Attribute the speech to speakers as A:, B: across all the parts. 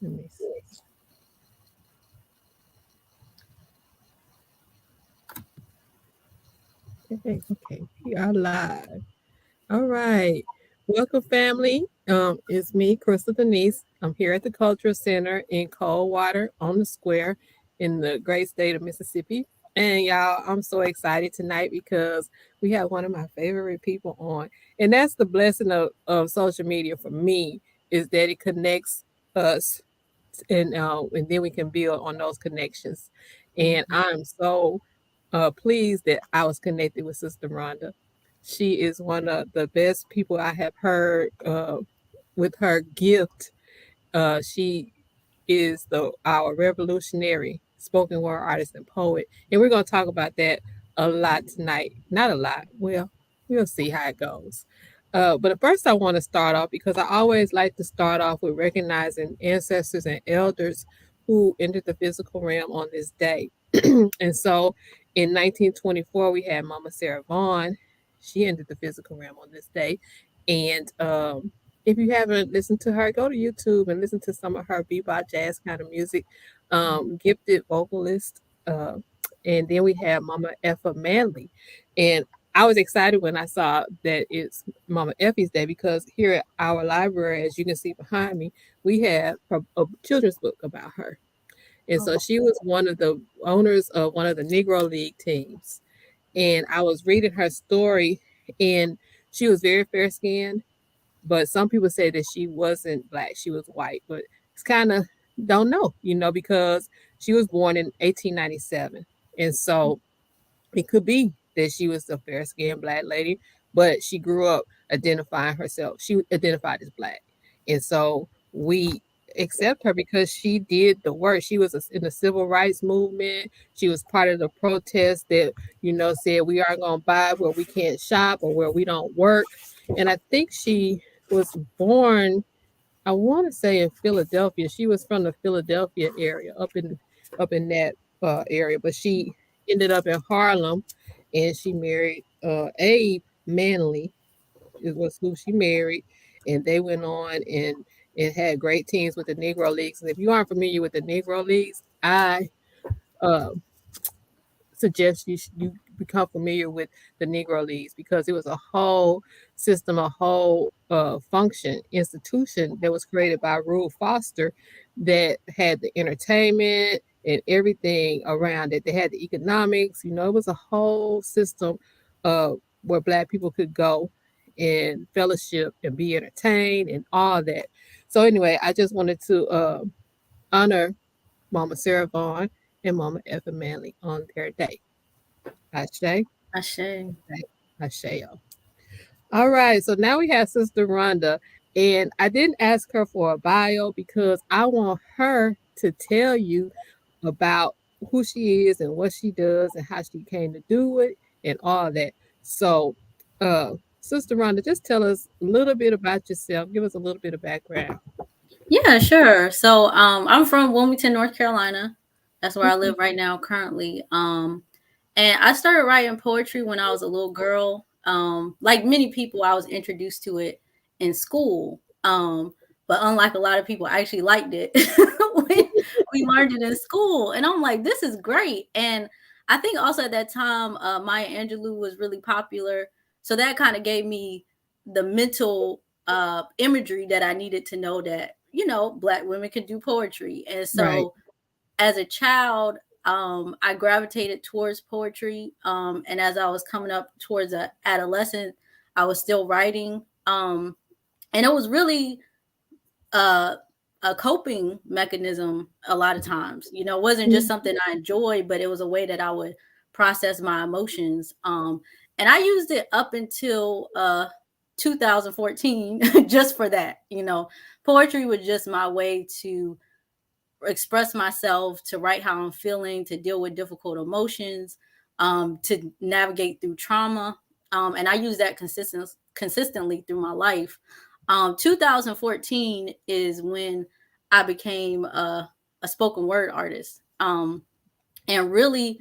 A: Let me see. Okay, we are live. All right. Welcome, family. It's me, Crystal Denise. I'm here at the Cultural Center in Coldwater on the Square in the great state of Mississippi. And y'all, I'm so excited tonight because we have one of my favorite people on. And that's the blessing of social media for me, is that it connects us, and then we can build on those connections. And
B: Mhm.
A: I'm so pleased that I was connected with Sister Rhonda. She is one of the best people I have heard with her gift. She is the our revolutionary spoken word artist and poet, and we're going to talk about that a lot tonight. Not a lot. Well, we'll see how it goes. But first, I want to start off because I always like to start off with recognizing ancestors and elders who entered the physical realm on this day. And so, in 1924, we had Mama Sarah Vaughan. She entered the physical realm on this day, and if you haven't listened to her, go to YouTube and listen to some of her bebop jazz kind of music. Gifted vocalist. And then we have Mama Effa Manley. And I was excited when I saw that it's Mama Effie's day because here at our library, as you can see behind me, we have a children's book about her. And so
B: Oh,
A: she was one of the owners of one of the Negro League teams. And I was reading her story, and she was very fair skinned, but some people say that she wasn't black, she was white. But it's kind of don't know, because she was born in 1897. And so it could be that she was a fair skinned black lady, but she grew up identifying herself. She identified as black. And so we accept her because she did the work. She was in the civil rights movement. She was part of the protest that, said we aren't going to buy where we can't shop or where we don't work. And I think she was born, I want to say, in Philadelphia. She was from the Philadelphia area, up in that area, but she ended up in Harlem, and she married Abe Manley. It was who she married, and they went on and had great teams with the Negro Leagues. And if you aren't familiar with the Negro Leagues, I uh, suggest you become familiar with the Negro Leagues because it was a whole system, a whole function, institution that was created by Rule Foster that had the entertainment and everything around it. They had the economics, it was a whole system where Black people could go and fellowship and be entertained and all that. So, anyway, I just wanted to honor Mama Sarah Vaughan and Mama Ethel Manley on their day. Ashe,
B: Ashe.
A: Asheo. All right, so now we have Sister Rhonda, and I didn't ask her for a bio because I want her to tell you about who she is and what she does and how she came to do it and all that. So, uh, Sister Rhonda, just tell us a little bit about yourself. Give us a little bit of background.
B: Yeah, sure. So, I'm from Wilmington, North Carolina. That's where I
A: Okay.
B: live right now currently. And I started writing poetry when I was a little girl. Like many people, I was introduced to it in school. But unlike a lot of people, I actually liked it when we learned it in school. And I'm like, this is great. And I think also at that time, Maya Angelou was really popular. So that kind of gave me the mental imagery that I needed to know that, Black women could do poetry. And
A: Right.
B: so as a child, I gravitated towards poetry. And as I was coming up towards a adolescent, I was still writing. And it was really uh, a coping mechanism a lot of times. It wasn't just
A: Mhm.
B: something I enjoyed, but it was a way that I would process my emotions. And I used it up until 2014 just for that. Poetry was just my way to express myself, to write how I'm feeling, to deal with difficult emotions, to navigate through trauma. And I use that consistently through my life. 2014 is when I became a spoken word artist. And really,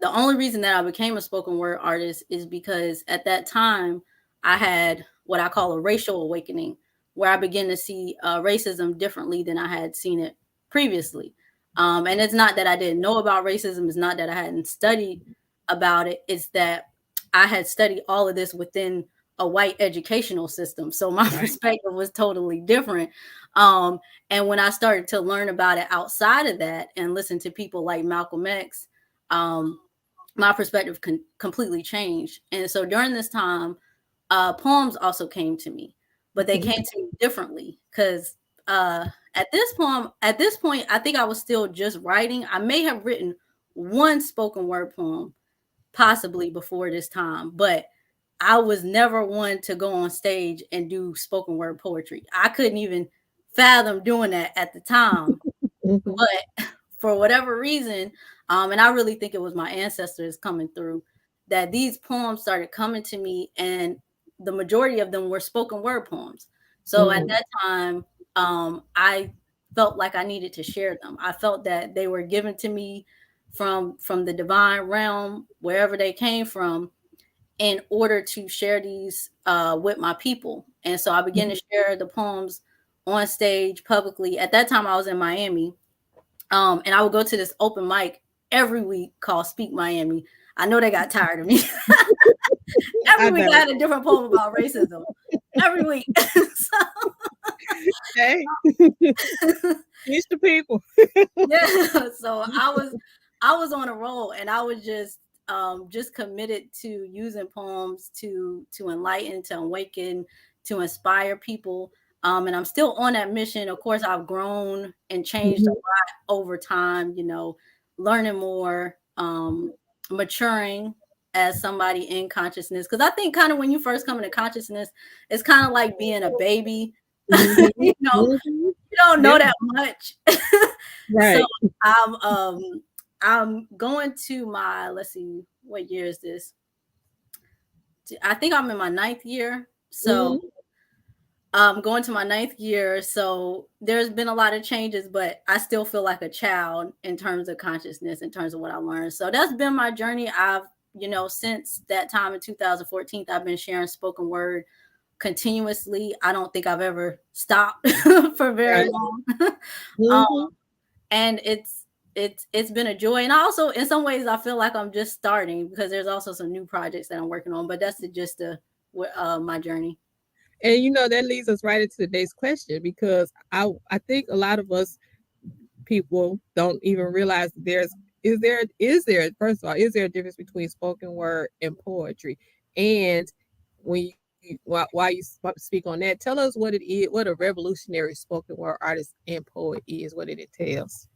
B: the only reason that I became a spoken word artist is because at that time I had what I call a racial awakening, where I began to see racism differently than I had seen it previously. And it's not that I didn't know about racism, it's not that I hadn't studied about it, it's that I had studied all of this within a white educational system. So my
A: Right.
B: perspective was totally different. Um, and when I started to learn about it outside of that and listen to people like Malcolm X, um, my perspective completely changed. And so during this time, poems also came to me, but they
A: Mhm.
B: came to me differently because uh, at this point, I think I was still just writing. I may have written one spoken word poem possibly before this time, but I was never one to go on stage and do spoken word poetry. I couldn't even fathom doing that at the time.
A: Mhm.
B: But for whatever reason, and I really think it was my ancestors coming through, that these poems started coming to me, and the majority of them were spoken word poems. So at
A: Mm.
B: that time, I felt like I needed to share them. I felt that they were given to me from the divine realm, wherever they came from, in order to share these with my people. And so I began
A: Mhm.
B: to share the poems on stage publicly. At that time, I was in Miami, and I would go to this open mic every week called Speak Miami. I know they got tired of me.
A: I
B: Every week I
A: know.
B: had a different poem about racism. Every week.
A: Hey, teach the people.
B: Yeah. So I was on a roll, and I was just committed to using poems to enlighten, to awaken, to inspire people. And I'm still on that mission. Of course, I've grown and changed a
A: Mhm.
B: lot over time, learning more, maturing as somebody in consciousness. Because I think kind of when you first come into consciousness, it's kind of like being a baby.
A: Mhm.
B: you know,
A: Mhm.
B: you don't know
A: Yeah.
B: that much. So
A: Right.
B: I'm um I'm going to my, let's see, what year is this? I think I'm in my ninth year. So
A: Mhm.
B: I'm going to my ninth year. So there's been a lot of changes, but I still feel like a child in terms of consciousness, in terms of what I learned. So that's been my journey. Since that time in 2014, I've been sharing spoken word continuously. I don't think I've ever stopped for very
A: Right.
B: long. um,
A: Mhm.
B: and it's been a joy. And I also, in some ways, I feel like I'm just starting because there's also some new projects that I'm working on. But that's just my journey.
A: And that leads us right into today's question because I think a lot of us people don't even realize is there first of all is there a difference between spoken word and poetry? And while you speak on that, tell us what it is, what a revolutionary spoken word artist and poet is, what it entails.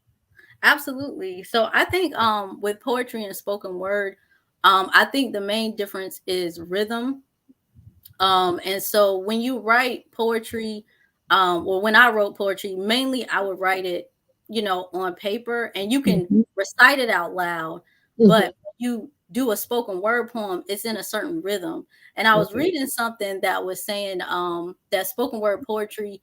B: Absolutely. So I think with poetry and spoken word, I think the main difference is rhythm. And so when you write poetry, or when I wrote poetry, mainly I would write it, on paper, and you can
A: Mhm.
B: recite it out loud.
A: Mhm.
B: But when you do a spoken word poem, it's in a certain rhythm. And I was
A: Okay.
B: reading something that was saying that spoken word poetry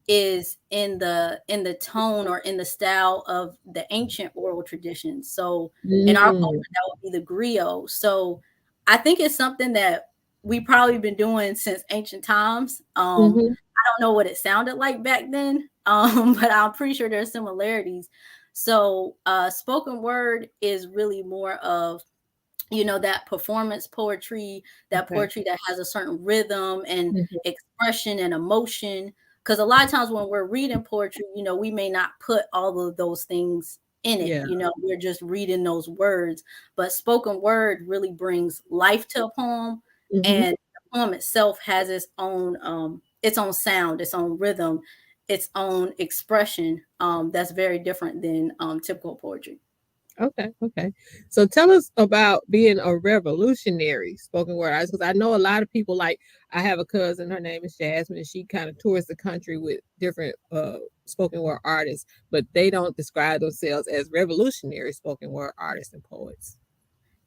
B: is in the tone or in the style of the ancient oral traditions. So in our
A: Mm.
B: culture, that would be the griot. So I think it's something that we probably been doing since ancient times.
A: Mhm.
B: I don't know what it sounded like back then, but I'm pretty sure there's similarities. So, spoken word is really more of, that performance poetry, that
A: Okay.
B: poetry that has a certain rhythm and
A: Mhm.
B: expression and emotion. Because a lot of times when we're reading poetry, we may not put all of those things in it.
A: Yeah.
B: We're just reading those words. But spoken word really brings life to a poem,
A: Mhm.
B: and the poem itself has its own sound, its own rhythm, its own expression. That's very different than typical poetry.
A: Okay, okay. So tell us about being a revolutionary spoken word artist, because I know a lot of people, like I have a cousin, her name is Jasmine, and she kind of tours the country with different spoken word artists, but they don't describe themselves as revolutionary spoken word artists and poets.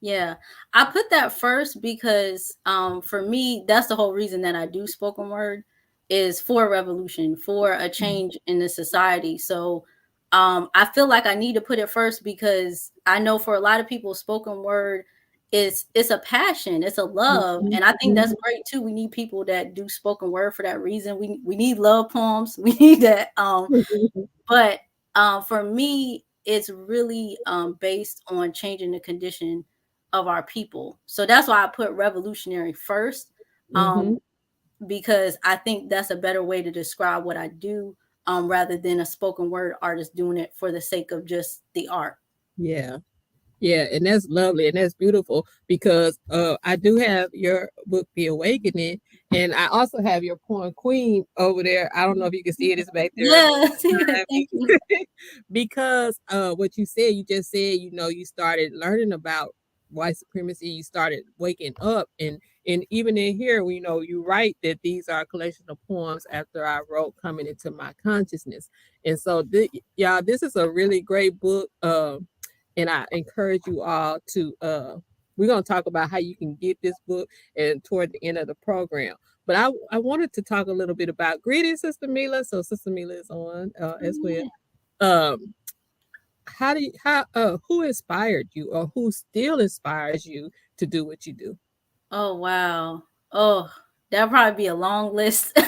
B: Yeah, I put that first because for me, that's the whole reason that I do spoken word is for a revolution, for a
A: Mhm.
B: change in the society. So I feel like I need to put it first because I know for a lot of people, spoken word it's a passion, it's a love,
A: Mhm.
B: and I think that's
A: Mhm.
B: great too. We need people that do spoken word for that reason. We need love poems. We need that.
A: Mhm.
B: But For me, it's really based on changing the condition of our people. So that's why I put revolutionary first, um,
A: Mm-hmm.
B: because I think that's a better way to describe what I do, rather than a spoken word artist doing it for the sake of just the art.
A: Yeah. Yeah, and that's lovely and that's beautiful because I do have your book, The Awakening, and I also have your poem Queen over there. I don't know if you can see it, it's back there
B: Yes,
A: behind
B: thank you.
A: me. Because what you just said, you started learning about white supremacy, you started waking up, and even in here, you write that these are a collection of poems after I wrote coming into my consciousness. And so y'all, this is a really great book. And I encourage you all to we're going to talk about how you can get this book and toward the end of the program. But I wanted to talk a little bit about greetings, Sister Mila. So Sister Mila is on as well. Um, how do you, how who inspired you or who still inspires you to do what you do?
B: Oh wow. Oh, that'll probably be a long list.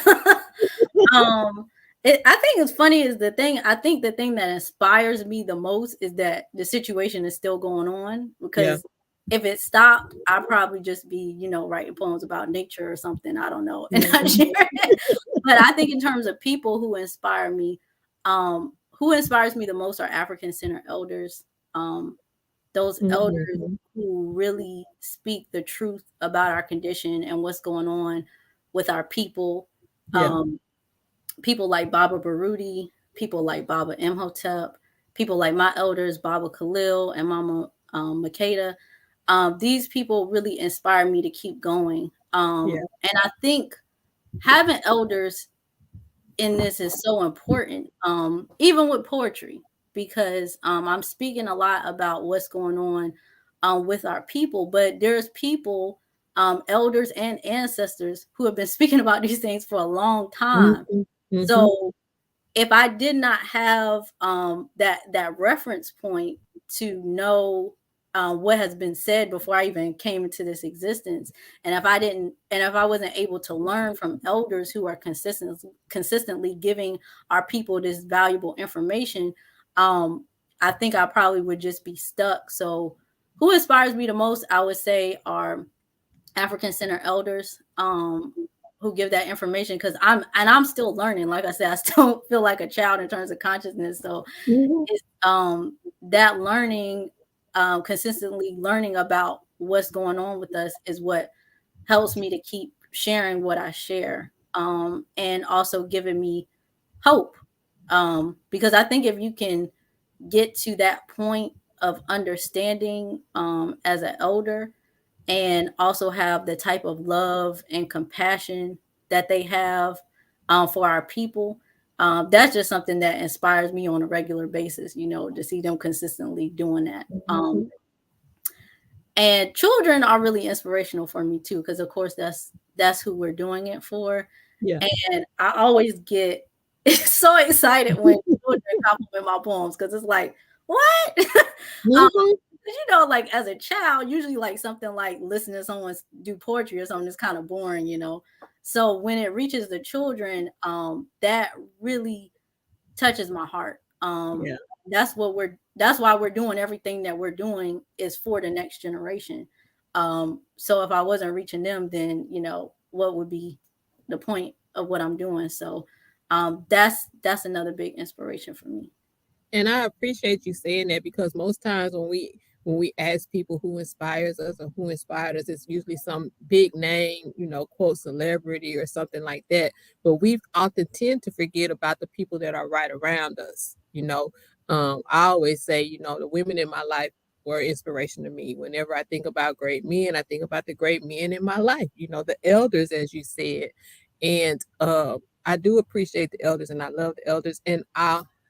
B: um I think it's funny is the thing I think the thing that inspires me the most is that the situation is still going on,
A: Yeah.
B: because if it stopped, I'd probably just be, writing poems about nature or something, I don't know, and not
A: Mhm.
B: share it. But I think in terms of people who inspires me the most are African center elders. Those elders
A: Mhm.
B: who really speak the truth about our condition and what's going on with our people.
A: Yeah.
B: Um, People like Baba Baruti, people like Baba Imhotep, people like my elders, Baba Khalil and Mama Makeda. These people really inspire me to keep going.
A: Yeah.
B: And I think having elders in this is so important, even with poetry, because I'm speaking a lot about what's going on with our people, but there's people, elders and ancestors, who have been speaking about these things for a long time.
A: Mhm. Mhm.
B: So if I did not have that reference point to know what has been said before I even came into this existence, and if I wasn't able to learn from elders who are consistently giving our people this valuable information, um, I think I probably would just be stuck. So, who inspires me the most, I would say, are African Center elders, who give that information, because I'm still learning. Like I said, I still feel like a child in terms of consciousness. So
A: Mhm.
B: it's that learning, consistently learning about what's going on with us is what helps me to keep sharing what I share, and also giving me hope. Because I think if you can get to that point of understanding, as an elder, and also have the type of love and compassion that they have, for our people. That's just something that inspires me on a regular basis, to see them consistently doing that.
A: Mhm.
B: And children are really inspirational for me too, because of course that's who we're doing it for.
A: Yeah.
B: And I always get so excited when children compliment my poems, because it's like, what? um,
A: Mhm.
B: like as a child, usually like something like listening to someone do poetry or something is kind of boring. So when it reaches the children, that really touches my heart.
A: Yeah.
B: That's why we're doing everything that we're doing, is for the next generation. So if I wasn't reaching them, then what would be the point of what I'm doing? So that's another big inspiration for me.
A: And I appreciate you saying that because most times when we ask people who inspires us or who inspired us, it's usually some big name, quote celebrity or something like that. But we often tend to forget about the people that are right around us. I always say, the women in my life were inspiration to me. Whenever I think about great men, I think about the great men in my life, the elders, as you said. And I do appreciate the elders and I love the elders. And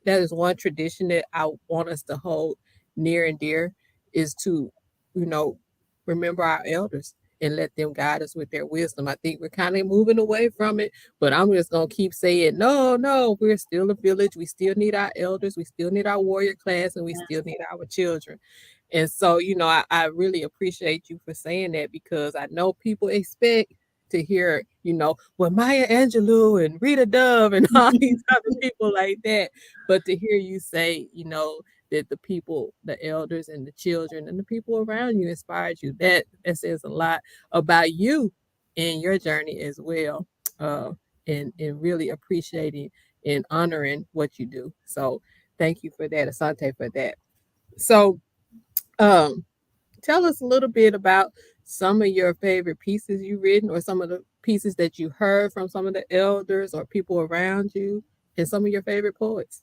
A: that is one tradition that I want us to hold near and dear is to, you know, remember our elders and let them guide us with their wisdom. I think we're kind of moving away from it, but I'm just going to keep saying, no, no, we're still a village. We still need our elders. We still need our warrior class and we still need our children. And so, I really appreciate you for saying that because I know people expect to hear, well, Maya Angelou and Rita Dove and all these other people like that. But to hear you say, that the people, the elders and the children and the people around you inspired you, that says a lot about you and your journey as well. Uh, and really appreciating and honoring what you do. So thank you for that, Asante, for that. So, um, tell us a little bit about some of your favorite pieces you've written, or some of the pieces that you heard from some of the elders or people around you, and some of your favorite poets.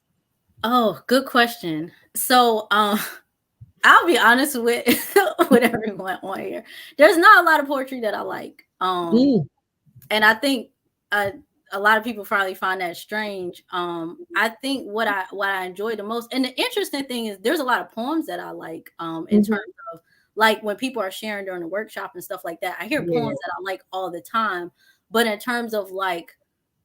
B: Oh, good question. So, I'll be honest with with everyone on here. There's not a lot of poetry that I like.
A: Mm,
B: And I think uh, a lot of people probably find that strange. I think what I enjoy the most, and the interesting thing is, there's a lot of poems that I like. In terms
A: hmm.
B: of, like, when people are sharing during the workshop and stuff like that, I hear
A: Yeah.
B: poems that I like all the time. But in terms of like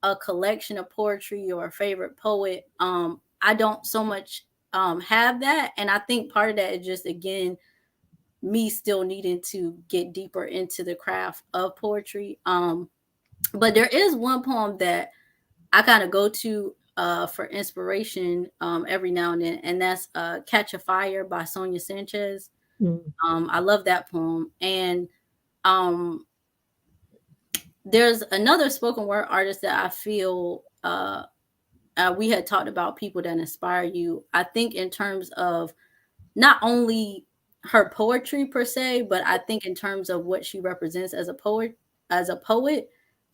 B: a collection of poetry or a favorite poet, I don't so much have that. And I think part of that is just, again, me still needing to get deeper into the craft of poetry. But there is one poem that I kind of go to for inspiration every now and then, and that's "Catch a Fire" by Sonia Sanchez.
A: Mm,
B: I love that poem, and um, there's another spoken word artist that I feel we had talked about people that inspire you. I think in terms of not only her poetry per se, but I think in terms of what she represents as a poet, as a poet.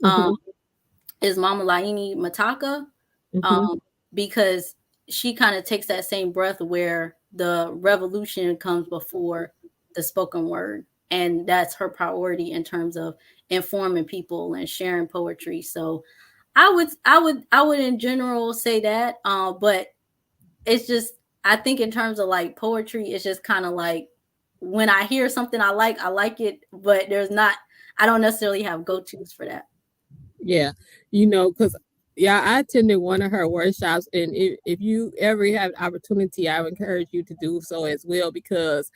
B: Um,
A: hmm.
B: is Mama Laini Mataka,
A: Hmm.
B: um, because she kind of takes that same breath where the revolution comes before the spoken word, and that's her priority in terms of informing people and sharing poetry. So I would in general say that, but it's just, I think in terms of like poetry, it's just kind of like, when I hear something I like it, but there's not, I don't necessarily have go tos for that.
A: Yeah, because yeah, I attended one of her workshops, and if you ever have the opportunity, I would encourage you to do so as well, because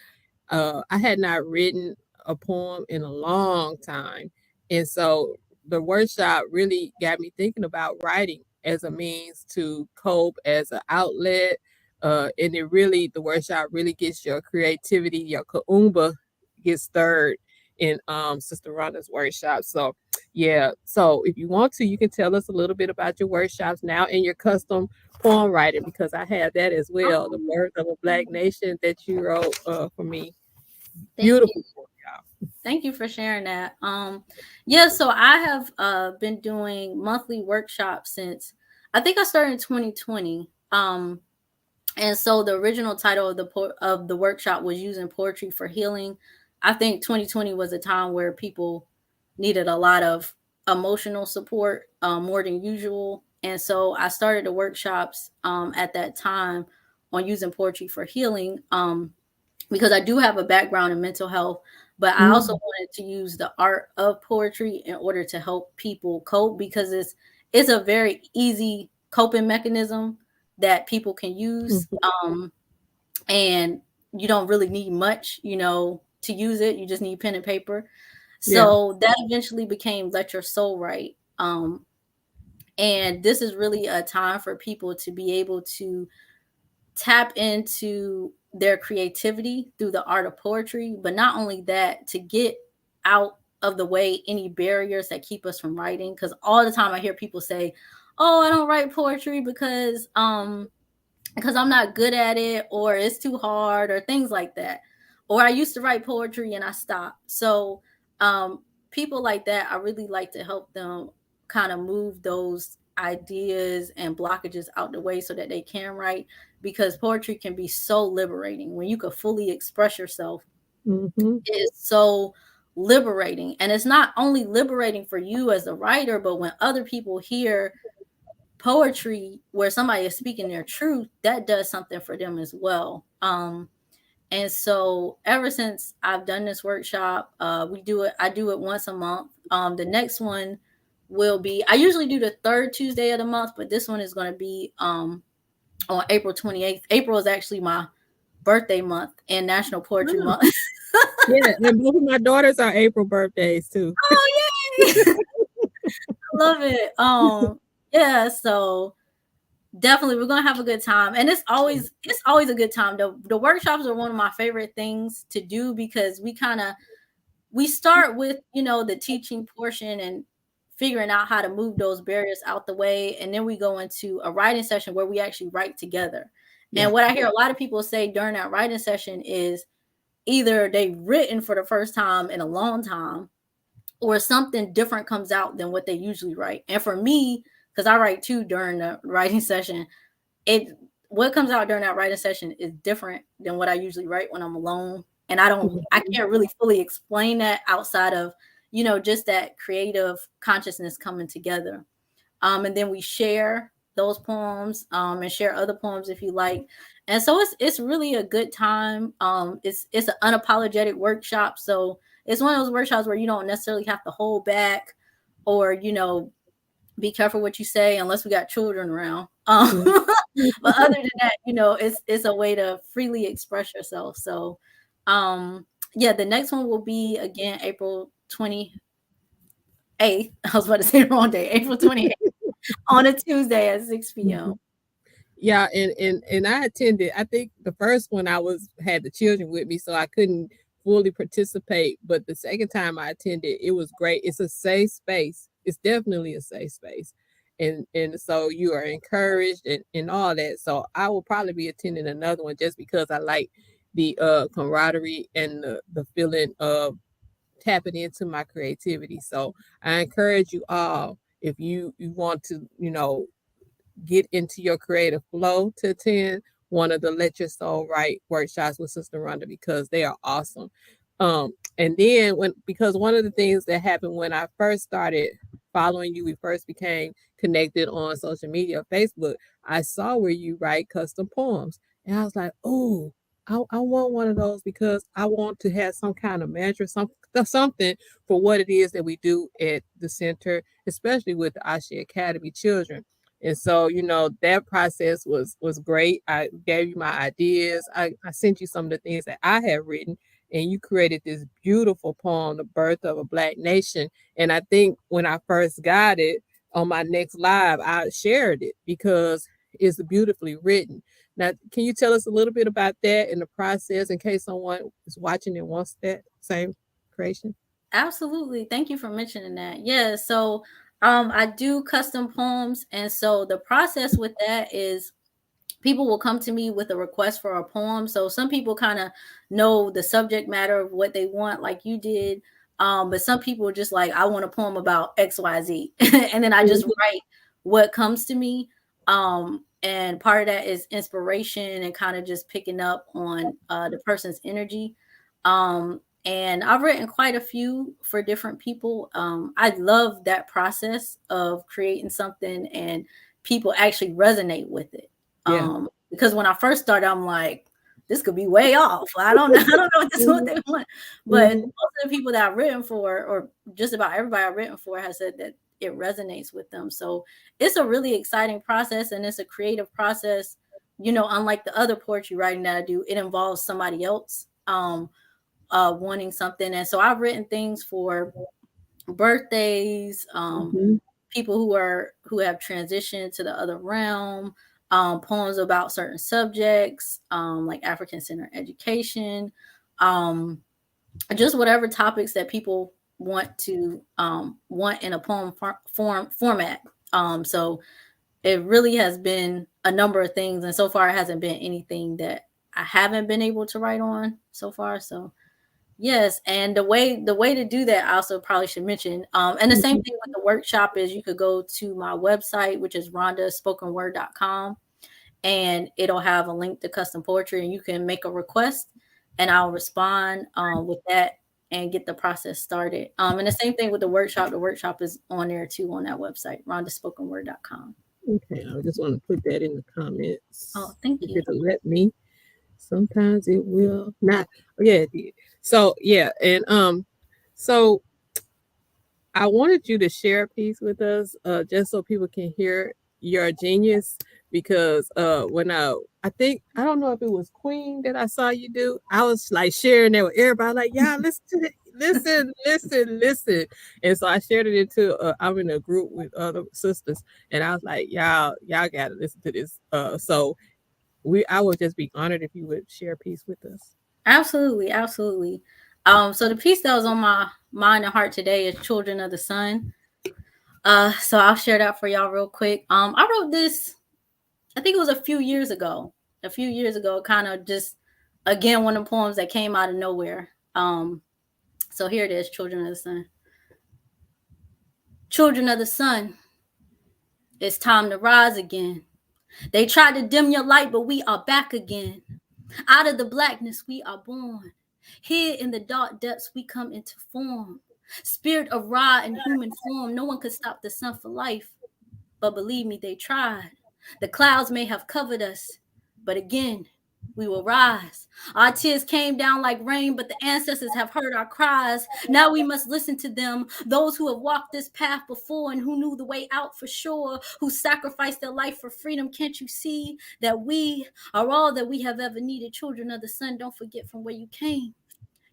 A: I had not written a poem in a long time. And so the workshop really got me thinking about writing as a means to cope, as an outlet. And the workshop really gets your creativity, your kaumba gets stirred in Sister Rhonda's workshop. So, yeah. So if you want to, you can tell us a little bit about your workshops now and your custom poem writing, because I had that as well. The
B: Um,
A: Birth of a Black Nation that you wrote for me.
B: Thank you.
A: Beautiful poem, y'all.
B: Thank you for sharing that. Yeah, so I have been doing monthly workshops since, I think I started in 2020. And so the original title of the workshop was "Using Poetry for Healing." I think 2020 was a time where people needed a lot of emotional support, more than usual, and so I started the workshops at that time on using poetry for healing. Because I do have a background in mental health, but I also
A: Mm,
B: wanted to use the art of poetry in order to help people cope, because it's a very easy coping mechanism that people can use.
A: mhm.
B: And you don't really need much, to use it. You just need pen and paper.
A: Yeah.
B: So that eventually became Let Your Soul Write. And this is really a time for people to be able to tap into their creativity through the art of poetry, but not only that, to get out of the way any barriers that keep us from writing. Because all the time I hear people say, "Oh, I don't write poetry because I'm not good at it, or it's too hard," or things like that. Or, "I used to write poetry and I stopped." So, people like that, I really like to help them kind of move those ideas and blockages out the way so that they can write, because poetry can be so liberating when you can fully express yourself.
A: Mhm.
B: It is so liberating. And it's not only liberating for you as a writer, but when other people hear poetry where somebody is speaking their truth, that does something for them as well. And so ever since I've done this workshop, I do it once a month. The next one will be, I usually do the third Tuesday of the month, but this one is going to be on April 28th. April is actually my birthday month and National Poetry
A: Oh,
B: Month.
A: yeah, and both of my daughters are April birthdays too.
B: Oh, I love it. Yeah, so definitely we're gonna have a good time. And it's always a good time. The workshops are one of my favorite things to do because we start with, the teaching portion and figuring out how to move those barriers out the way, and then we go into a writing session where we actually write together.
A: Yeah.
B: And what I hear a lot of people say during that writing session is either they've written for the first time in a long time, or something different comes out than what they usually write. And for me, because I write too during the writing session, it what comes out during that writing session is different than what I usually write when I'm alone. And I
A: Mhm.
B: can't really fully explain that outside of, just that creative consciousness coming together. And then we share those poems, and share other poems if you like. And so it's really a good time. It's an unapologetic workshop, so it's one of those workshops where you don't necessarily have to hold back, or be careful what you say unless we got children around. But other than that, it's a way to freely express yourself. So, yeah, the next one will be again April 28th. I was about to say the wrong day, April 28th, on a Tuesday at 6 p.m.
A: Mhm. Yeah, and I attended. I think the first one I was had the children with me, so I couldn't fully participate. But the second time I attended, it was great. It's a safe space. It's definitely a safe space, and so you are encouraged and all that. So I will probably be attending another one just because I like the camaraderie and the feeling of tapping into my creativity. So I encourage you all if you want to get into your creative flow to attend one of the Let Your Soul Write workshops with Sister Rhonda because they are awesome. And then because one of the things that happened when I first started following you, we first became connected on social media, Facebook. I saw where you write custom poems, and I was like, oh. I want one of those because I want to have some kind of measure, something for what it is that we do at the center, especially with the Ashe Academy children. And so, that process was great. I gave you my ideas. I sent you some of the things that I had written, and you created this beautiful poem, The Birth of a Black Nation. And I think when I first got it on my next live, I shared it because it's beautifully written. Now, can you tell us a little bit about that in the process in case someone is watching and wants that same creation?
B: Absolutely. Thank you for mentioning that. Yeah. So, I do custom poems. And so the process with that is people will come to me with a request for a poem. So some people kind of know the subject matter of what they want, like you did. But some people are just like, I want a poem about XYZ. And then I just
A: Mhm.
B: write what comes to me. And part of that is inspiration and kind of just picking up on the person's energy. And I've written quite a few for different people. I love that process of creating something and people actually resonate with it.
A: Yeah.
B: Because when I first started, I'm like, this could be way off. I don't know. I don't know if this is what
A: Mhm.
B: they want. But
A: Mhm.
B: most of the people that I've written for, or just about everybody I've written for, has said that it resonates with them. So it's a really exciting process, and it's a creative process. Unlike the other poetry writing that I do, it involves somebody else wanting something. And so I've written things for birthdays,
A: Mhm.
B: people who have transitioned to the other realm, poems about certain subjects, like African centered education, um, just whatever topics that people want in a poem format. So it really has been a number of things, and so far it hasn't been anything that I haven't been able to write on so far. So yes, and the way to do that, I also probably should mention, and the same
A: Mhm.
B: thing with the workshop is you could go to my website, which is rhondaspokenword.com, and it'll have a link to custom poetry, and you can make a request, and I'll respond with that and get the process started. And the same thing with the workshop. The workshop is on there too on that website, rhondaspokenword.com.
A: Okay, I just want to put that in the
B: Oh,
A: comments.
B: thank
A: If
B: you.
A: it'll let me. Sometimes it will not. Oh, yeah, it did. So yeah, and so I wanted you to share a piece with us, just so people can hear your genius. Because when I think I don't know if it was Queen that I saw you do, I was like sharing that with everybody, like, yeah, listen to that. listen. And so I shared it into I'm in a group with other sisters, and I was like, y'all gotta listen to this. So I would just be honored if you would share a piece with us.
B: Absolutely, absolutely. So the piece that was on my mind and heart today is Children of the Sun. So I'll share that for y'all real quick. I wrote this, I think it was a few years ago. A few years ago, kind of just again one of the poems that came out of nowhere. So here it is, Children of the Sun. Children of the Sun, it's time to rise again. They tried to dim your light, but we are back again. Out of the blackness we are born. Here in the dark depths we come into form. Spirit of Ra in human form, no one could stop the sun for life. But believe me, they tried. The clouds may have covered us, but again, we will rise. Our tears came down like rain, but the ancestors have heard our cries. Now we must listen to them, those who have walked this path before and who knew the way out for sure, who sacrificed their life for freedom. Can't you see that we are all that we have ever needed? Children of the sun, don't forget from where you came.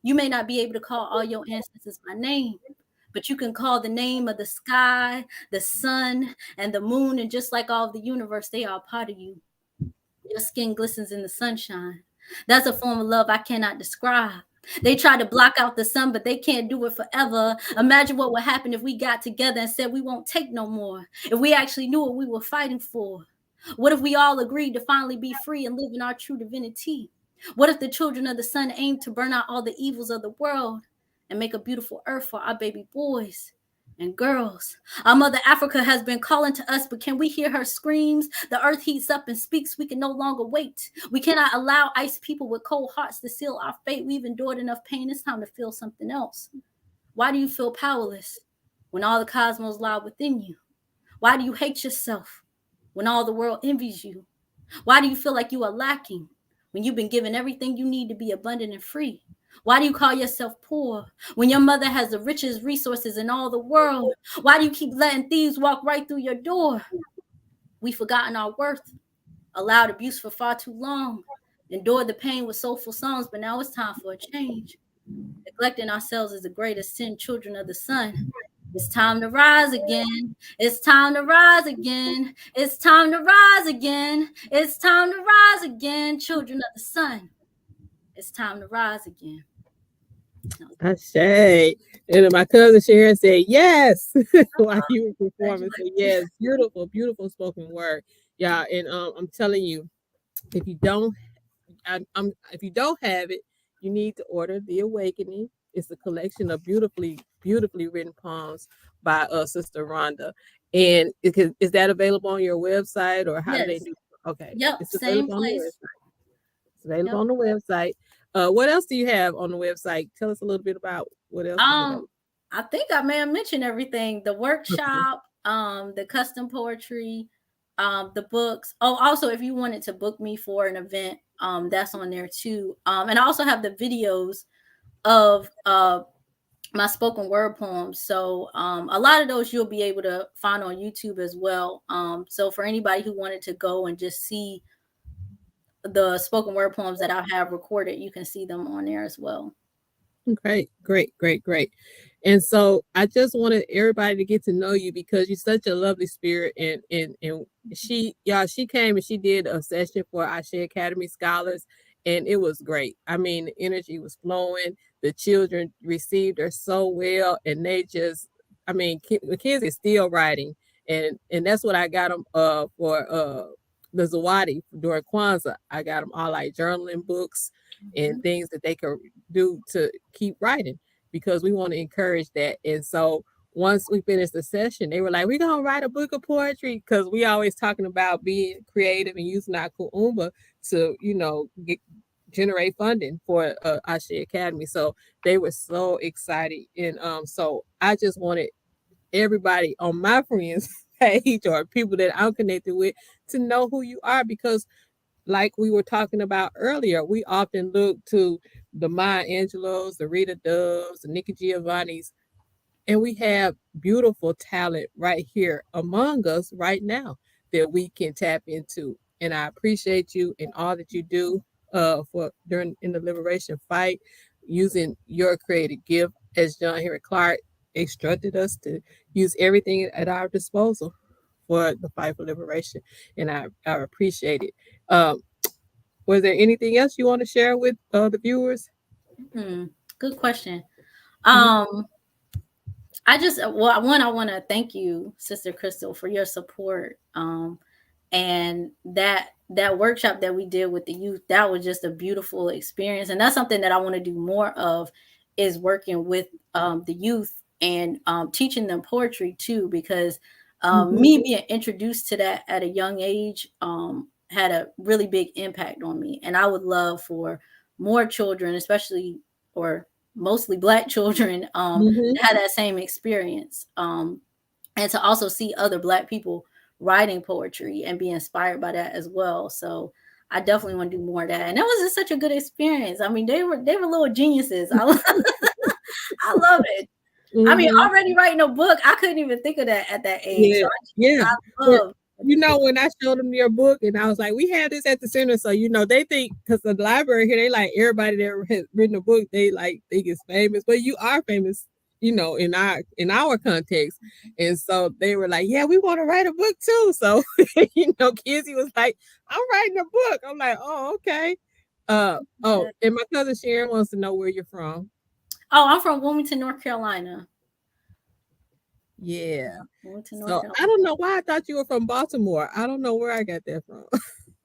B: You may not be able to call all your ancestors by name, but you can call the name of the sky, the sun, and the moon. And just like all of the universe, they are a part of you. Your skin glistens in the sunshine. That's a form of love I cannot describe. They try to block out the sun, but they can't do it forever. Imagine what would happen if we got together and said we won't take no more. If we actually knew what we were fighting for. What if we all agreed to finally be free and live in our true divinity? What if the children of the sun aimed to burn out all the evils of the world and make a beautiful earth for our baby boys and girls? Our mother Africa has been calling to us, but can we hear her screams? The earth heats up and speaks. We can no longer wait. We cannot allow ice people with cold hearts to seal our fate. We've endured enough pain. It's time to feel something else. Why do you feel powerless when all the cosmos lie within you? Why do you hate yourself when all the world envies you? Why do you feel like you are lacking when you've been given everything you need to be abundant and free? Why do you call yourself poor when your mother has the richest resources in all the world? Why do you keep letting thieves walk right through your door? We've forgotten our worth, allowed abuse for far too long, endured the pain with soulful songs, but now it's time for a change. Neglecting ourselves is the greatest sin, children of the sun. It's time to rise again. It's time to rise again. It's time to rise again. It's time to rise again, children of the sun. It's time to rise again.
A: I say, and then my cousin Sharon said yes while you were performing. So
B: Congratulations.
A: yes, beautiful, beautiful spoken word. Yeah, and I'm telling you, if you don't if you don't have it, you need to order The Awakening. It's a collection of beautifully written poems by Sister Rhonda. And is that available on your website, or how do they
B: Yes.
A: do? Okay,
B: Yep.
A: it's
B: Same
A: available on the
B: place.
A: website. It's available
B: Yep.
A: on the website. What else do you have on the website? Tell us a little bit about what else is
B: Um,
A: available.
B: I think I may have mentioned everything. The
A: Okay.
B: workshop, the custom poetry, the books. Oh, also if you wanted to book me for an event, that's on there too. And I also have the videos of my spoken word poems. So a lot of those you'll be able to find on YouTube as well. So for anybody who wanted to go and just see the spoken word poems that I have recorded, you can see them on there as well.
A: Great, great, great, great. And so I just wanted everybody to get to know you because you're such a lovely spirit. And she came and she did a session for Ashe Academy scholars, and it was great. I mean, the energy was flowing. The children received her so well, and they just, I mean, the kids is still writing, and that's what I got them for the Zawadi during Kwanzaa. I got them all like journaling books and
B: Mhm.
A: things that they could do to keep writing because we want to encourage that. And so once we finished the session, they were like, "We're gonna write a book of poetry," because we always talking about being creative and using our kuumba to, generate funding for Ashe Academy. So they were so excited, and so I just wanted everybody on my friends page or people that I'm connected with to know who you are because like we were talking about earlier, we often look to the Maya Angelos, the Rita Doves, the Nikki Giovanni's, and we have beautiful talent right here among us right now that we can tap into. And I appreciate you and all that you do for during in the liberation fight, using your creative gift. as John Henry Clark instructed us to use everything at our disposal for the fight for liberation, and I appreciate it. Um, was there anything else you want to share with the viewers?
B: Hmm, good question.
A: Mhm.
B: Um, well, I want to thank you, Sister Crystal, for your support. And that workshop that we did with the youth, that was just a beautiful experience, and that's something that I want to do more of, is working with the youth and teaching them poetry too, because
A: Mhm.
B: me being introduced to that at a young age had a really big impact on me, and I would love for more children, especially or mostly Black children,
A: Mhm.
B: to have that same experience, and to also see other Black people writing poetry and be inspired by that as well. So I definitely want to do more of that. And that was just such a good experience. I mean, they were little geniuses. I love it. I mean,
A: Mhm.
B: already writing a book, I couldn't even think of that at that age.
A: Yeah,
B: So
A: yeah.
B: I
A: But
B: love
A: you
B: the
A: know,
B: book.
A: when I showed them your book, and I was like, "We have this at the center," so they think because the library here, they like everybody that has written a book, they like think it's famous, but you are famous, in our context, and so they were like, "Yeah, we want to write a book too." So Kizzy was like, "I'm writing a book." I'm like, "Oh, okay." Oh,
B: Yeah.
A: and my cousin Sharon wants to know where you're from.
B: Oh, I'm from Wilmington, North Carolina.
A: Yeah.
B: Wilmington, North
A: So I
B: Carolina.
A: don't know why I thought you were from Baltimore. I don't know where I got that from.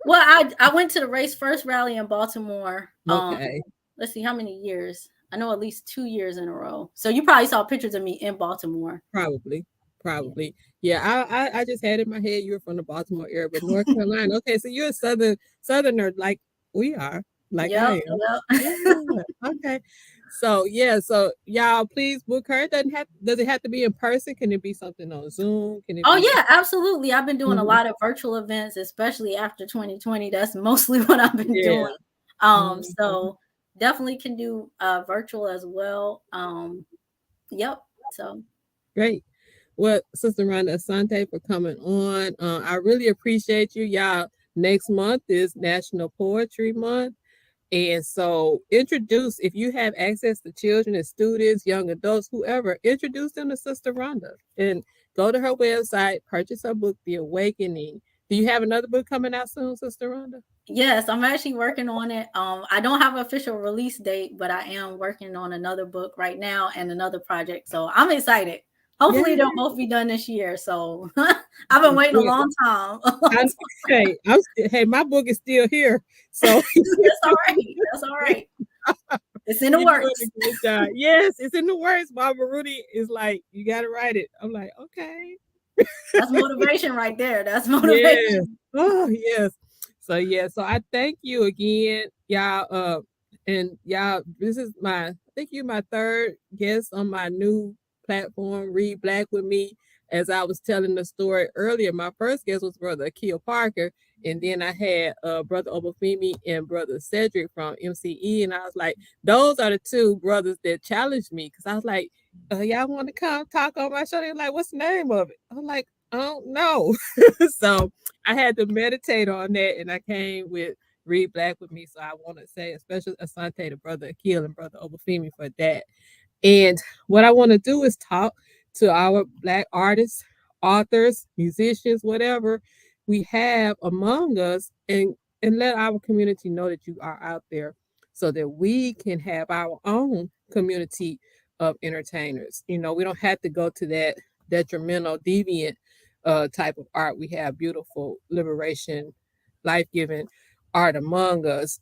B: Well, I went to the Race First rally in Baltimore.
A: Okay,
B: Let's see how many years. I know at least 2 years in a row. So you probably saw pictures of me in Baltimore.
A: probably,
B: Yeah.
A: probably. Yeah, I just had in my head you were from the Baltimore area, but North Carolina. Okay, so you're a southerner like we are, like
B: Yep.
A: I am.
B: Yep.
A: Yeah. Okay. So yeah, so y'all please book her. Does it have to be in person? Can it be something on Zoom? Can it
B: Oh
A: be?
B: yeah, absolutely. I've been doing a
A: Mhm.
B: lot of virtual events, especially after 2020. That's mostly what I've been
A: Yeah.
B: doing.
A: Mhm.
B: So definitely can do virtual as well. Yep. So
A: Great. Well, Sister Rhonda Asante for coming on. I really appreciate you. Y'all, next month is National Poetry Month. And so introduce, if you have access to children and students, young adults, whoever, introduce them to Sister Rhonda and go to her website, purchase her book, The Awakening. Do you have another book coming out soon, Sister Rhonda?
B: yes, I'm actually working on it. I don't have an official release date, but I am working on another book right now and another project. So I'm excited. Hopefully
A: Yeah.
B: they'll both be done this year. So I've been waiting a
A: Well,
B: long time. A long
A: I,
B: time.
A: hey, my book is still here. So
B: That's all right. That's all right. It's in the
A: you're doing
B: works.
A: a great job. Yes, it's in the words. Mama Rudy is like, you got to write it. I'm like, okay.
B: That's motivation right there. That's
A: Yes.
B: motivation.
A: Oh, yes. So yeah, so I thank you again, y'all. And y'all, this is I think you're my third guest on my new platform, Read Black with Me. As I was telling the story earlier, my first guest was Brother Akil Parker, and then I had Brother Obafemi and Brother Cedric from MCE, and I was like, those are the two brothers that challenged me because I was like, y'all want to come talk on my show? They're like, what's the name of it? I'm like, I don't know. So I had to meditate on that, and I came with Read Black with Me. So I want to say a special asante to Brother Akil and Brother Obafemi for that. And what I want to do is talk to our Black artists, authors, musicians, whatever we have among us, and let our community know that you are out there, so that we can have our own community of entertainers. We don't have to go to that detrimental, deviant type of art. We have beautiful liberation, life giving art among us.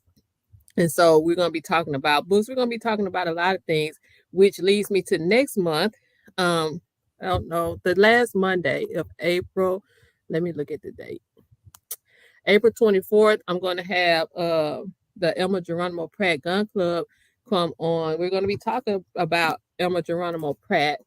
A: And so we're going to be talking about books. We're going to be talking about a lot of things, which leads me to next month. Um, I don't know, the last Monday of April. Let me look at the date. April 24th, I'm going to have the Elma Geronimo Pratt Gun Club come on. We're going to be talking about Elma Geronimo Pratt,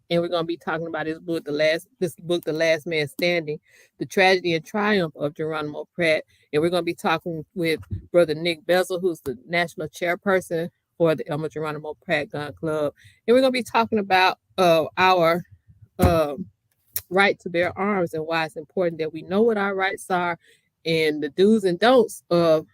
A: and we're going to be talking about the Last Man Standing, the tragedy and triumph of Geronimo Pratt. And we're going to be talking with Brother Nick Bezel, who's the national chairperson for the Elma Geronimo Pratt Gun Club. And we're going to be talking about our um, right to bear arms and why it's important that we know what our rights are and the do's and don'ts of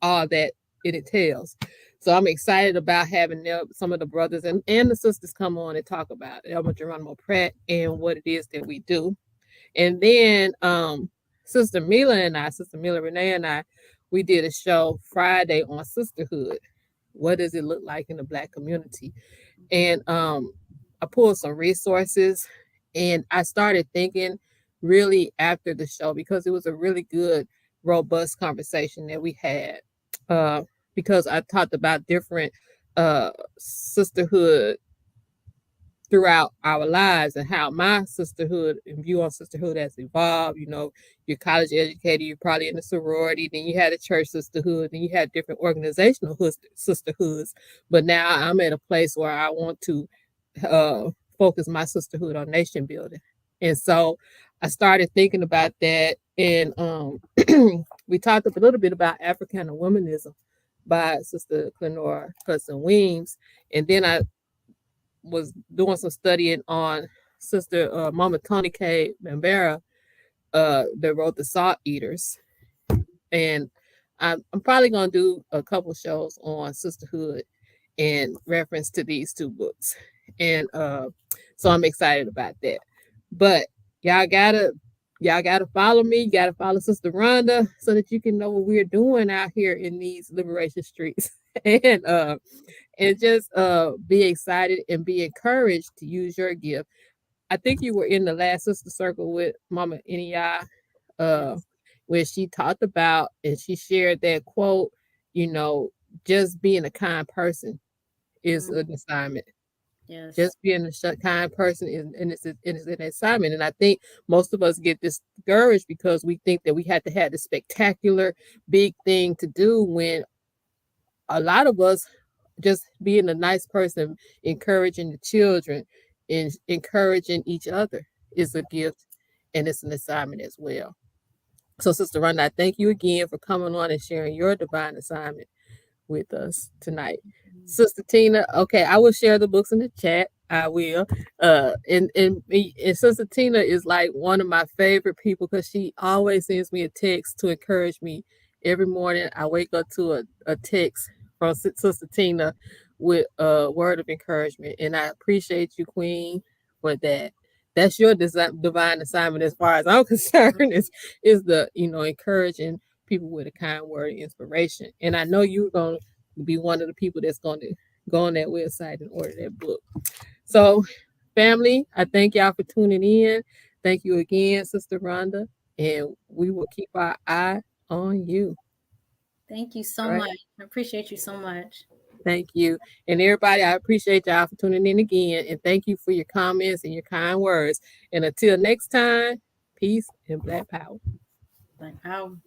A: all that it entails. So I'm excited about having some of the brothers and the sisters come on and talk about Elmer Geronimo Pratt and what it is that we do. And then Sister Mila Renee and I, we did a show Friday on sisterhood. What does it look like in the Black community? And I pulled some resources, and I started thinking really after the show because it was a really good, robust conversation that we had. Uh, because I talked about different sisterhood throughout our lives and how my sisterhood and view on sisterhood has evolved. You know, you're college educated, you're probably in a sorority, then you had a church sisterhood, then you had different organizational sisterhoods. But now I'm at a place where I want to uh, focus my sisterhood on nation building. And so I started thinking about that. And we talked a little bit about African womanism by Sister Clenora Hudson Weems. And then I was doing some studying on Sister Mama Tony K. Bambera that wrote The Salt Eaters. And I'm probably going to do a couple shows on sisterhood in reference to these two books. And so I'm excited about that. But y'all gotta y'all gotta follow me. You gotta follow Sister Rhonda so that you can know what we're doing out here in these liberation streets. And just be excited and be encouraged to use your gift. I think you were in the last sister circle with Mama Nia, uh,
B: Yes.
A: where she talked about and she shared that quote, you know, just being a kind person is
B: Mhm.
A: an assignment.
B: Yes.
A: Just being a kind person is an assignment. And I think most of us get discouraged because we think that we have to have the spectacular big thing to do when a lot of us just being a nice person, encouraging the children and encouraging each other is a gift and it's an assignment as well. So, Sister Rhonda, I thank you again for coming on and sharing your divine assignment with us tonight.
B: Mhm.
A: Sister Tina, okay, I will share the books in the chat. I will. And Sister Tina is like one of my favorite people because she always sends me a text to encourage me. Every morning I wake up to a text from Sister Tina with a word of encouragement. And I appreciate you, Queen, for that. That's your divine assignment as far as I'm concerned, is the, encouraging people with a kind word of inspiration. And I know you're going to be one of the people that's going to go on that website and order that book. So, family, I thank y'all for tuning in. Thank you again, Sister Rhonda. And we will keep our eye on you.
B: Thank you
A: All
B: so
A: right.
B: much. I appreciate you so much.
A: Thank you. And everybody, I appreciate y'all for tuning in again. And thank you for your comments and your kind words. And until next time, peace and black power.
B: Like, how